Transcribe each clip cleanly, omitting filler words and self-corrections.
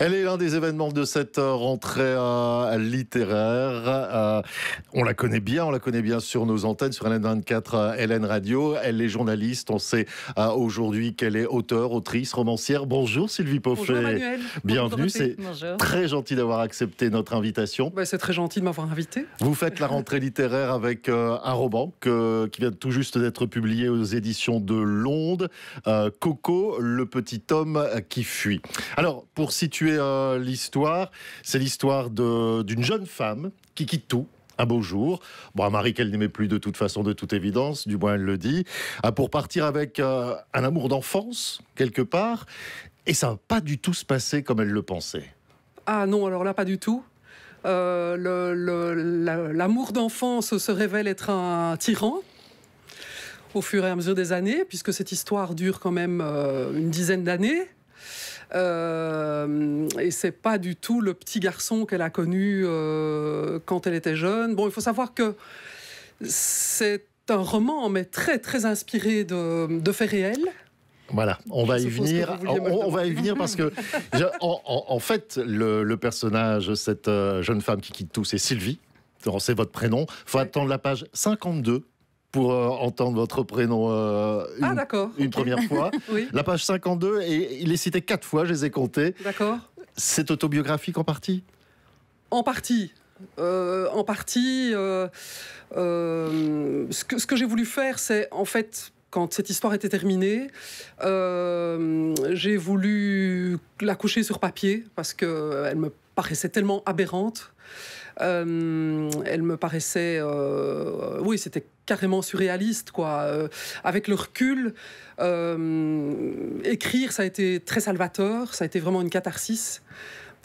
Elle est l'un des événements de cette rentrée littéraire. On la connaît bien sur nos antennes, sur LN24, LN Radio. Elle est journaliste. On sait aujourd'hui qu'elle est auteure, autrice, romancière. Bonjour Sylvie Pauffet. Bonjour Manuel. Bienvenue. C'est très gentil d'avoir accepté notre invitation. C'est très gentil de m'avoir invité. Vous faites la rentrée littéraire avec un roman qui vient tout juste d'être publié aux éditions de Londe. Coco, le petit homme qui fuit. Alors, pour situer l'histoire, c'est l'histoire d'une jeune femme qui quitte tout un beau jour, un mari qu'elle n'aimait plus de toute façon, de toute évidence, du moins elle le dit, pour partir avec un amour d'enfance, quelque part, et ça ne va pas du tout se passer comme elle le pensait. Ah non, alors là, pas du tout. L'amour d'enfance se révèle être un tyran au fur et à mesure des années, puisque cette histoire dure quand même une dizaine d'années. Et c'est pas du tout le petit garçon qu'elle a connu quand elle était jeune. Il faut savoir que c'est un roman, mais très très inspiré de faits réels. Voilà, on va y venir. On va y venir parce que, en fait, le personnage, cette jeune femme qui quitte tout, c'est Sylvie. C'est votre prénom. Il faut attendre la page 52 pour entendre votre prénom une première fois. Oui. La page 52, et il est cité 4 fois, je les ai comptés. D'accord. C'est autobiographique en partie ? En partie. Ce que j'ai voulu faire, c'est en fait, quand cette histoire était terminée, j'ai voulu la coucher sur papier parce qu'elle me paraissait tellement aberrante. Elle me paraissait... oui, c'était carrément surréaliste, quoi. Avec le recul, écrire, ça a été très salvateur, ça a été vraiment une catharsis.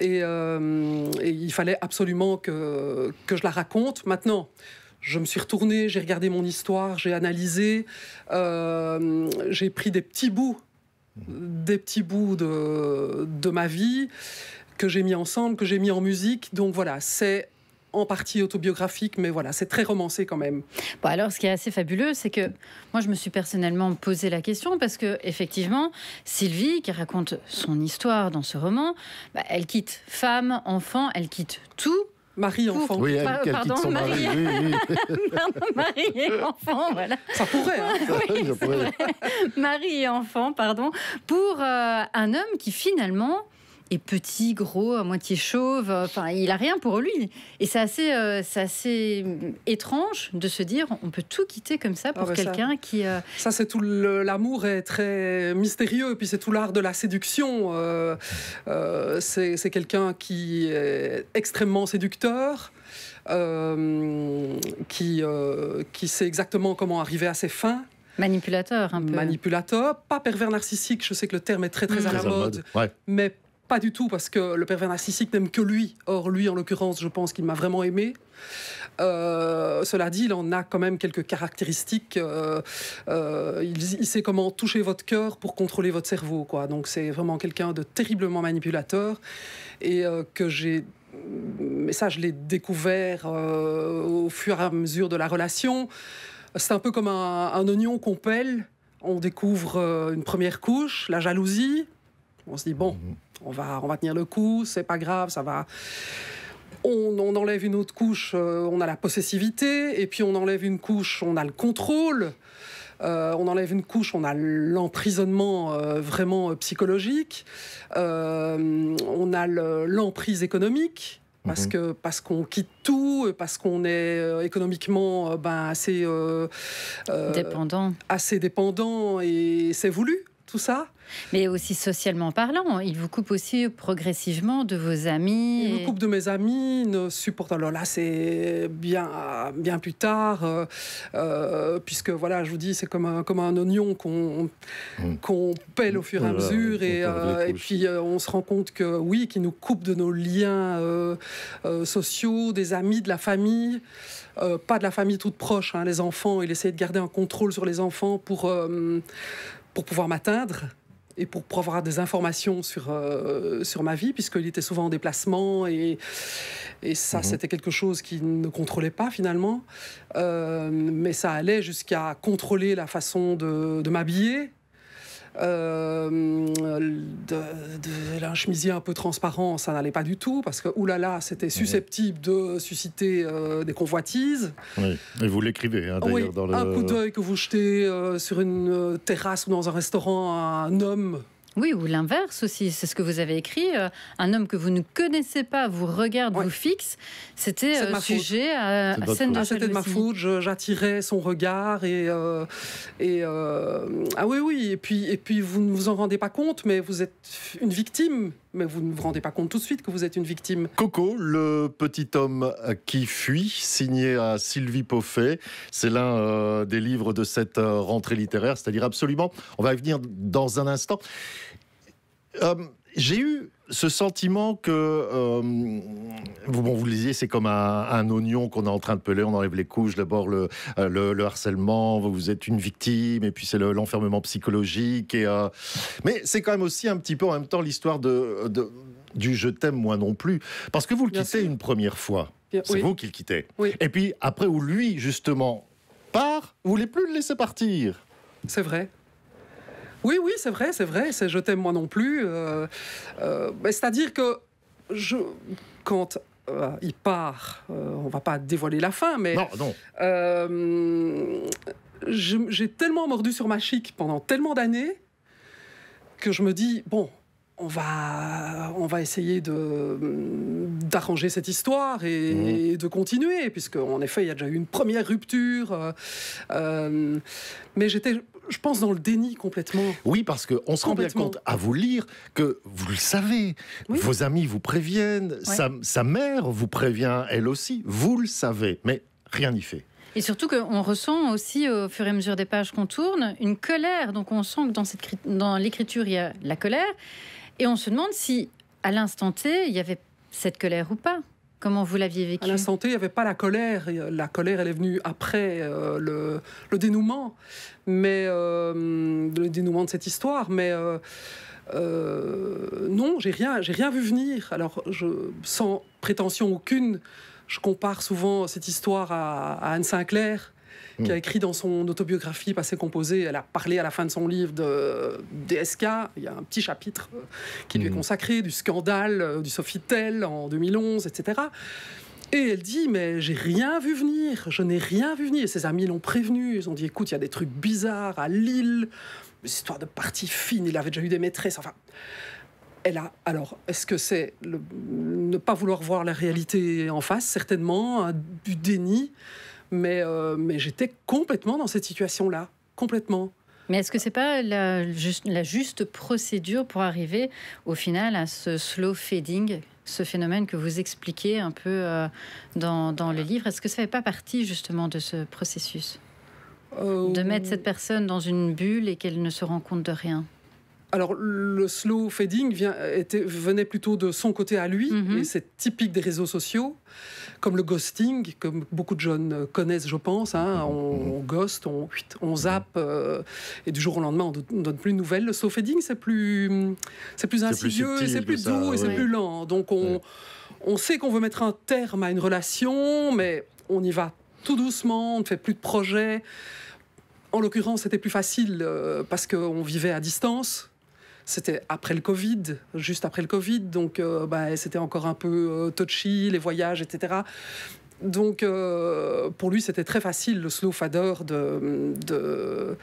Et il fallait absolument que je la raconte. Maintenant, je me suis retournée, j'ai regardé mon histoire, j'ai analysé, j'ai pris des petits bouts de ma vie que j'ai mis ensemble, que j'ai mis en musique. Donc voilà, c'est en partie autobiographique, mais voilà, c'est très romancé quand même. Alors, ce qui est assez fabuleux, c'est que moi, je me suis personnellement posé la question parce que, effectivement, Sylvie, qui raconte son histoire dans ce roman, elle quitte femme, enfant, elle quitte tout. Mari, enfant. Oui, elle quitte son mari. Oui. Mari et enfant, voilà. Ça pourrait, hein. Oui, mari et enfant, pardon, pour un homme qui finalement est petit, gros, à moitié chauve, il a rien pour lui. Et c'est assez étrange de se dire, on peut tout quitter comme ça pour quelqu'un qui... Ça, c'est tout l'amour est très mystérieux, et puis c'est tout l'art de la séduction. C'est quelqu'un qui est extrêmement séducteur, qui sait exactement comment arriver à ses fins. Manipulateur, un peu. Manipulateur, pas pervers narcissique, je sais que le terme est très très à la mode, ouais. Mais pas du tout, parce que le pervers narcissique n'aime que lui. Or, lui, en l'occurrence, je pense qu'il m'a vraiment aimé. Cela dit, il en a quand même quelques caractéristiques. Il sait comment toucher votre cœur pour contrôler votre cerveau, quoi. Donc, c'est vraiment quelqu'un de terriblement manipulateur. Et mais ça, je l'ai découvert au fur et à mesure de la relation. C'est un peu comme un oignon qu'on pèle. On découvre une première couche, la jalousie. On se dit, on va tenir le coup, c'est pas grave, ça va. On enlève une autre couche, on a la possessivité, et puis on enlève une couche, on a le contrôle, on enlève une couche, on a l'emprisonnement vraiment psychologique, on a l'emprise économique. Parce qu'on quitte tout, parce qu'on est économiquement assez dépendant, et c'est voulu, tout ça. Mais aussi socialement parlant, il vous coupe aussi progressivement de vos amis. Il me coupe de mes amis, ne supporte. Alors là, c'est bien plus tard, puisque voilà, je vous dis, c'est comme un oignon qu'on pèle au fur et à mesure, et puis on se rend compte que oui, qu'il nous coupe de nos liens sociaux, des amis, de la famille. Pas de la famille toute proche, hein, les enfants. Il essayait de garder un contrôle sur les enfants pour pouvoir m'atteindre. Et pour avoir des informations sur ma vie, puisqu'il était souvent en déplacement, et ça, c'était quelque chose qu'il ne contrôlait pas, finalement. Mais ça allait jusqu'à contrôler la façon de m'habiller, Un chemisier un peu transparent, ça n'allait pas du tout, parce que, oulala, c'était susceptible de susciter des convoitises. Oui. Et vous l'écrivez, hein, d'ailleurs. Oui, dans le... un coup d'œil que vous jetez sur une terrasse ou dans un restaurant à un homme. Oui, ou l'inverse aussi, c'est ce que vous avez écrit. Un homme que vous ne connaissez pas vous regarde, vous fixe. C'était sujet à scène de jalousie. C'était de ma faute, j'attirais son regard ah oui, et puis vous ne vous en rendez pas compte, mais vous êtes une victime. Mais vous ne vous rendez pas compte tout de suite que vous êtes une victime. Coco, le petit homme qui fuit, signé à Sylvie Poffet. C'est l'un des livres de cette rentrée littéraire, c'est-à-dire absolument, on va y venir dans un instant. J'ai eu ce sentiment que, vous le disiez, c'est comme un oignon qu'on est en train de peler, on enlève les couches, d'abord le harcèlement, vous êtes une victime, et puis c'est l'enfermement psychologique, mais c'est quand même aussi un petit peu en même temps l'histoire du « je t'aime moi non plus », parce que vous le quittez une première fois, c'est vous qui le quittez, et puis après où lui justement part, vous voulez plus le laisser partir. C'est vrai. Oui, c'est vrai, c'est je t'aime moi non plus. C'est-à-dire que quand il part, on va pas dévoiler la fin, mais non. J'ai tellement mordu sur ma chic pendant tellement d'années que je me dis, bon, on va essayer d'arranger cette histoire et de continuer, puisque en effet, il y a déjà eu une première rupture. Mais je pense, dans le déni complètement. Oui, parce qu'on se rend bien compte, à vous lire, que vous le savez. Oui. Vos amis vous préviennent, sa mère vous prévient, elle aussi. Vous le savez, mais rien n'y fait. Et surtout qu'on ressent aussi, au fur et à mesure des pages qu'on tourne, une colère. Donc on sent que dans l'écriture, il y a la colère. Et on se demande si, à l'instant T, il y avait cette colère ou pas. Comment vous l'aviez vécu ? À l'instant T, il n'y avait pas la colère. La colère, elle est venue après le dénouement. Le dénouement de cette histoire. Mais non, j'ai rien vu venir. Alors, sans prétention aucune, je compare souvent cette histoire à Anne Sinclair, qui a écrit dans son autobiographie Passé composé. Elle a parlé à la fin de son livre de DSK. Il y a un petit chapitre qui lui est consacré, du scandale du Sofitel en 2011, etc. Et elle dit, mais j'ai rien vu venir, je n'ai rien vu venir. Et ses amis l'ont prévenu, ils ont dit, écoute, il y a des trucs bizarres à Lille, des histoires de parties fines, il avait déjà eu des maîtresses, enfin... Alors, est-ce que c'est ne pas vouloir voir la réalité en face ? Certainement, du déni. Mais j'étais complètement dans cette situation-là, complètement. Mais est-ce que c'est pas la juste procédure pour arriver au final à ce slow fading, ce phénomène que vous expliquez un peu dans le livre ? Est-ce que ça fait pas partie justement de ce processus de mettre cette personne dans une bulle et qu'elle ne se rend compte de rien ? Alors, le slow fading venait plutôt de son côté à lui, et c'est typique des réseaux sociaux, comme le ghosting, comme beaucoup de jeunes connaissent, je pense. On ghost, on zappe, et du jour au lendemain, on ne donne plus de nouvelles. Le slow fading, c'est plus insidieux, et c'est plus doux, et c'est plus lent. Donc, on sait qu'on veut mettre un terme à une relation, mais on y va tout doucement, on ne fait plus de projets. En l'occurrence, c'était plus facile parce qu'on vivait à distance. C'était après le Covid, juste après le Covid, donc c'était encore un peu touchy, les voyages, etc. Donc, pour lui, c'était très facile, le slow fader, de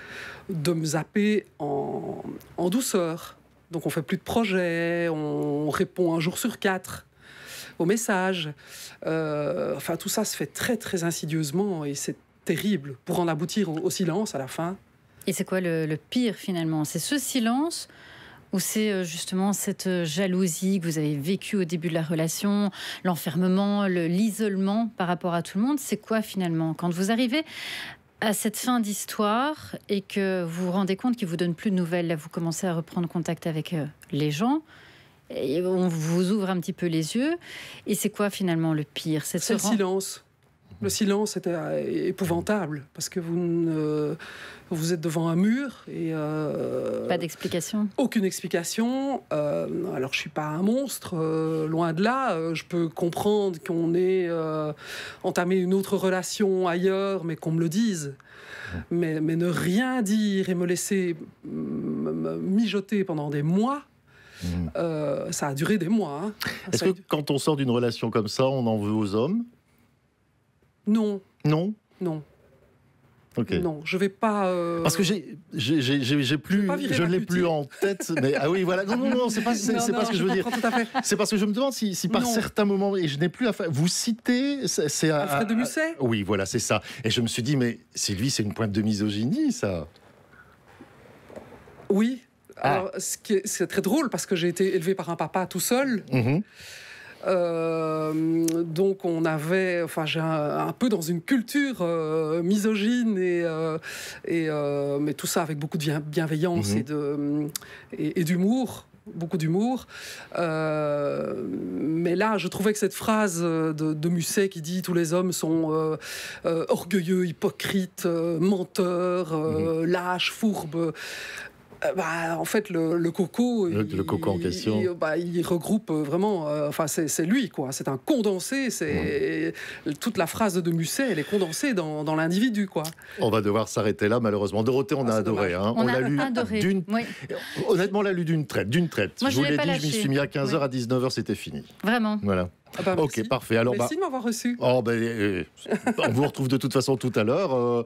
me zapper en douceur. Donc, on fait plus de projets, on répond 1 jour sur 4 aux messages. Tout ça se fait très, très insidieusement, et c'est terrible pour en aboutir au silence à la fin. Et c'est quoi le pire, finalement ? C'est ce silence ou c'est justement cette jalousie que vous avez vécue au début de la relation, l'enfermement, l'isolement par rapport à tout le monde ? C'est quoi finalement ? Quand vous arrivez à cette fin d'histoire et que vous vous rendez compte qu'il ne vous donne plus de nouvelles, là vous commencez à reprendre contact avec les gens, et on vous ouvre un petit peu les yeux, et c'est quoi finalement le pire ? C'est le silence. Le silence était épouvantable parce que vous êtes devant un mur et Pas d'explication. aucune explication. Alors je suis pas un monstre, loin de là. Je peux comprendre qu'on ait entamé une autre relation ailleurs, mais qu'on me le dise. Mais ne rien dire et me laisser mijoter pendant des mois. Ça a duré des mois. Hein. Est-ce que quand on sort d'une relation comme ça, on en veut aux hommes? Non. Non. Non. Okay. Non, je vais pas. Parce que j'ai plus, je ne l'ai plus en tête. Mais ah oui, voilà. Non, c'est pas ce que je veux dire. C'est parce que je me demande si par certains moments, et je n'ai plus la fin. Vous citez, c'est Alfred de Musset. Oui, voilà, c'est ça. Et je me suis dit, mais Sylvie, c'est une pointe de misogynie, ça. Oui. Alors, c'est très drôle parce que j'ai été élevée par un papa tout seul. Donc on avait, enfin j'ai un peu dans une culture misogyne mais tout ça avec beaucoup de bienveillance et d'humour. Beaucoup d'humour. Mais là, je trouvais que cette phrase de Musset qui dit « Tous les hommes sont orgueilleux, hypocrites, menteurs, lâches, fourbes », en fait, le Coco, le Coco en question, il regroupe vraiment. Enfin, c'est lui, quoi. C'est un condensé. C'est toute la phrase de Musset, elle est condensée dans l'individu, quoi. On va devoir s'arrêter là, malheureusement. Dorothée, on a adoré. Hein. On l'a lu adoré. Honnêtement, on l'a lu d'une traite. Moi, je vous l'ai dit, je m'y suis mis à 15h, à 19h, c'était fini. Vraiment. Voilà. Ok, parfait. Alors, merci de m'avoir reçu. On vous retrouve de toute façon tout à l'heure.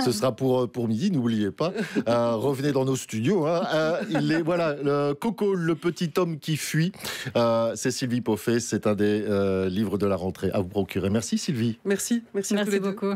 Ce sera pour midi, n'oubliez pas. Revenez dans nos studios. Hein. Voilà, le Coco, le petit homme qui fuit. C'est Sylvie Pauphé. C'est un des livres de la rentrée à vous procurer. Merci Sylvie. Merci à tous les deux. Beaucoup.